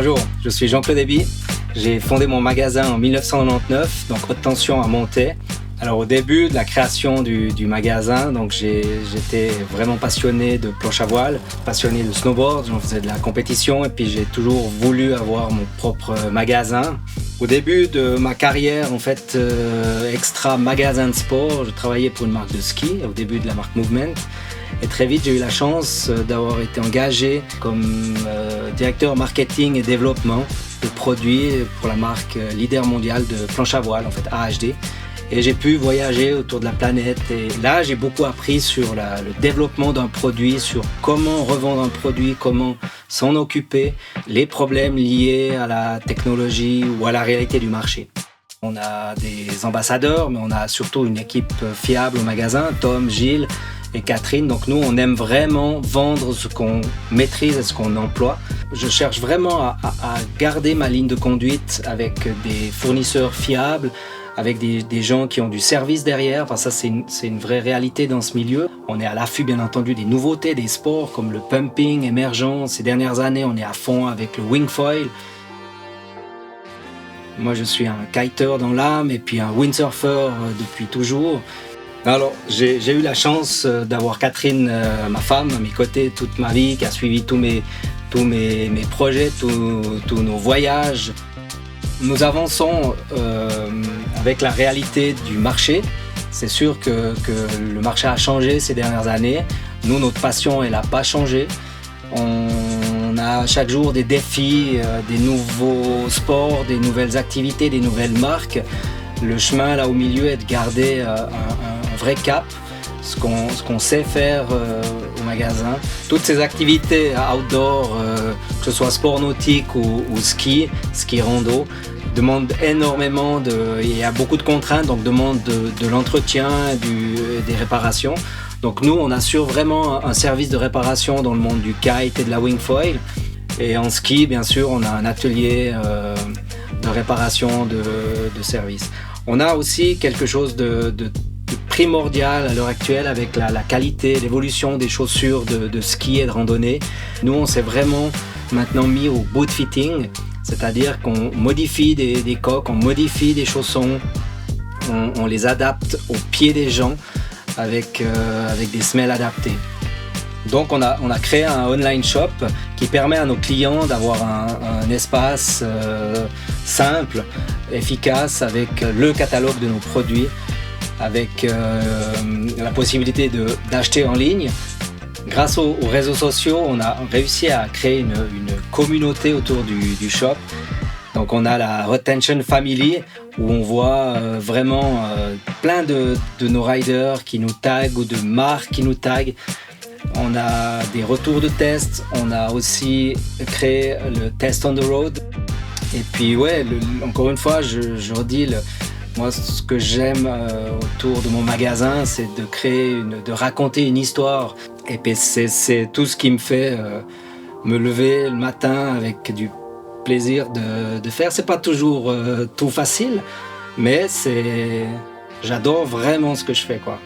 Bonjour, je suis Jean-Claude Eby. J'ai fondé mon magasin en 1999, donc Haute Tension à Montaix. Alors au début de la création du magasin, donc j'étais vraiment passionné de planche à voile, passionné de snowboard, j'en faisais de la compétition et puis j'ai toujours voulu avoir mon propre magasin. Au début de ma carrière, en fait, extra magasin de sport, je travaillais pour une marque de ski, au début de la marque Movement. Et très vite, j'ai eu la chance d'avoir été engagé comme directeur marketing et développement de produits pour la marque leader mondiale de planche à voile, en fait AHD. Et j'ai pu voyager autour de la planète. Et là, j'ai beaucoup appris sur le développement d'un produit, sur comment revendre un produit, comment s'en occuper, les problèmes liés à la technologie ou à la réalité du marché. On a des ambassadeurs, mais on a surtout une équipe fiable au magasin, Tom, Gilles et Catherine. Donc nous, on aime vraiment vendre ce qu'on maîtrise et ce qu'on emploie. Je cherche vraiment à garder ma ligne de conduite avec des fournisseurs fiables, avec des gens qui ont du service derrière, parce que ça c'est une vraie réalité dans ce milieu. On est à l'affût bien entendu des nouveautés, des sports comme le pumping émergent. Ces dernières années, on est à fond avec le wingfoil. Moi je suis un kiter dans l'âme et puis un windsurfer depuis toujours. Alors j'ai eu la chance d'avoir Catherine, ma femme, à mes côtés toute ma vie, qui a suivi tous mes projets, tous nos voyages. Nous avançons avec la réalité du marché. C'est sûr que le marché a changé ces dernières années. Nous, notre passion, elle n'a pas changé. On a chaque jour des défis, des nouveaux sports, des nouvelles activités, des nouvelles marques. Le chemin là au milieu est de garder un vrai cap, ce qu'on sait faire au magasin. Toutes ces activités outdoor, que ce soit sport nautique ou ski rando, demandent énormément il y a beaucoup de contraintes, donc demandent de l'entretien, des réparations. Donc nous, on assure vraiment un service de réparation dans le monde du kite et de la wingfoil. Et en ski, bien sûr, on a un atelier de réparation de service. On a aussi quelque chose de primordial à l'heure actuelle avec la qualité, l'évolution des chaussures de ski et de randonnée. Nous, on s'est vraiment maintenant mis au boot fitting, c'est-à-dire qu'on modifie des coques, on modifie des chaussons, on les adapte aux pieds des gens avec des semelles adaptées. Donc on a créé un online shop qui permet à nos clients d'avoir un espace simple, efficace, avec le catalogue de nos produits, avec la possibilité d'acheter en ligne. Grâce aux réseaux sociaux, on a réussi à créer une communauté autour du shop. Donc on a la Retention Family où on voit vraiment plein de nos riders qui nous taguent ou de marques qui nous taguent. On a des retours de tests, on a aussi créé le Test on the Road. Et puis encore une fois, je redis, moi ce que j'aime autour de mon magasin, c'est de raconter une histoire. Et puis c'est tout ce qui me fait me lever le matin avec du plaisir de faire. C'est pas toujours tout facile, mais j'adore vraiment ce que je fais, quoi.